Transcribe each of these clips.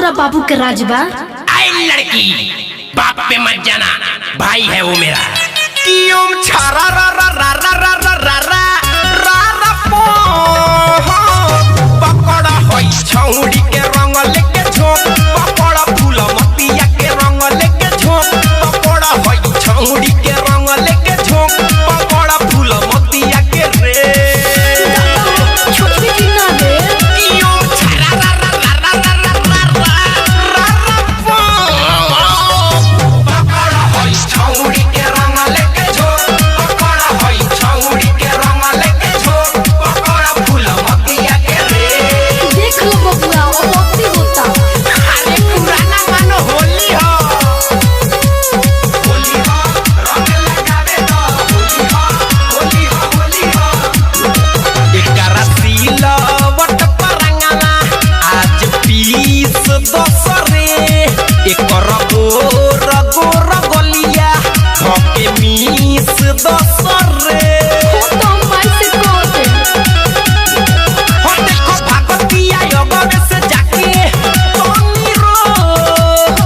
तोरा बाबू के राज बा। आई लड़की बाप पे मत जाना, भाई है वो मेरा। कियों छारा रा रा रा रा रा रा रा रा रा रा पो पकड़ा होई छौड़ी के रंग लेके झोंक, पकड़ा फूल मतिया के रंग लेके झोंक, पकड़ा होई छौड़ी के रंग लेके झोंक, पकड़ा फूल मतिया के रे छोटी की ना रे। कियों छारा रा रा रा रा रा रा रा रा रा पो पकड़ा होई छौड़ी के रंग लेके झोंक, पकड़ा होई छौड़ी के रंग लेके झोंक, पकड़ा फूल मतिया के रे। देख लो बबुआ वो भक्ति होता। अरे पुराना मानो होली हो, होली हो रंग लगावे तो होली हो, होली हो, होली हो। एकरा सिलवट परंगना आज पीस दोसरे, एकर गोर गोर गलिया धके मीस दोसरे। वो तो माई से कहते। हो देखो भागतिया योगवे से जाके तोनी रोक।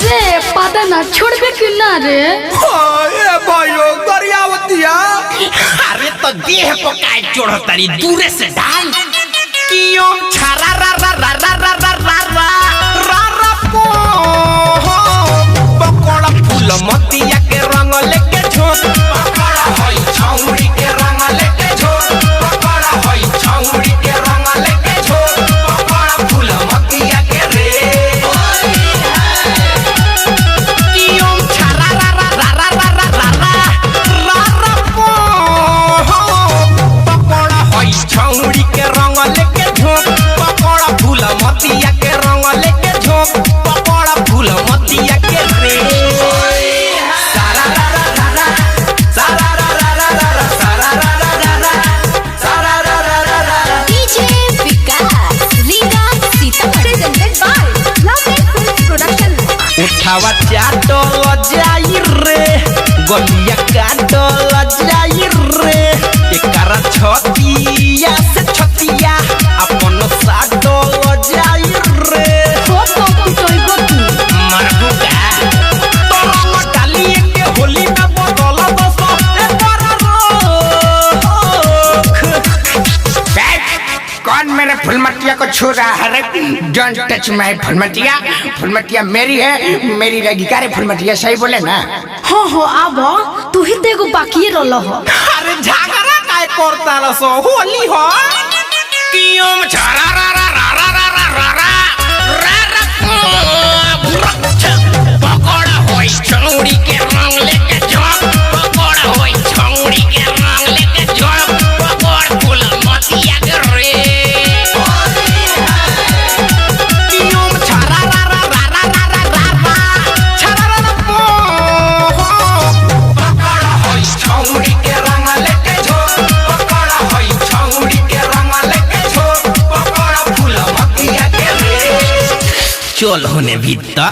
रे पता ना छोड़बे कि ना रे। ए भाइयो गरियावतिया अरे तो देह को काय चोड़ तारी, दूरे से डाल। कियों छारा रा रा रा रा रा रा रा रा रा रा पो पकड़ा फूल मतिया के रंग लेके झोंक, पकड़ा होई छौड़ी के रंग लेके झोंक, पकड़ा होई छौड़ी के रंग लेके झोंक, पकड़ा फूल मतिया के रे। कियों छारा रा रा रा रा रा रा रा रा रा पो पकड़ा होई छौड़ी के रंग लेके झोंक, पकड़ा फूल मतिया के रंग लेके झोंक, पकड़ा फूल मतिया के रे। सारा रा रा रा रा, सारा रा रा रा रा, सारा रा रा रा रा, सारा रा रा रा रा। DJ Vikas, Riga Sita, presented by Love Films Production. उठावा चाटल जाई रे, गलिया काटल जाई रे, एकरा छतिया से छतिया अपन साटल जाई रे। वो तो पिटोइबो तू। मरबुका तोरा डाली के होली में बदल दस एकरा रोक। कौन मेरे फुलमतिया को छू रहा है रे? डोंट टच माय फुलमतिया। फुलमतिया मेरी है, मेरी रहेगी। क्या रे फुलमतिया, सही बोले ना? हाँ आबो तू ही तो एगो बाकी रहल हो। अरे झगड़ा काय करता रसो, होली हो। कियों छारा रा रा रा रा रा रा रा रा रा पकड़ा होई छौड़ी के रंग लेके झोंक, पकड़ा होई छौड़ी के रंग लेके झोंक, पकड़ फूल मतिया के रे। कियों छारा रा रा रा रा रा रा रा छारा रा रा पो पकड़ा होई छौड़ी के रंग लेके झोंक, पकड़ा होई छौड़ी के रंग लेके झोंक, पकड़ा फूल मतिया के रे। चल होने भीतर।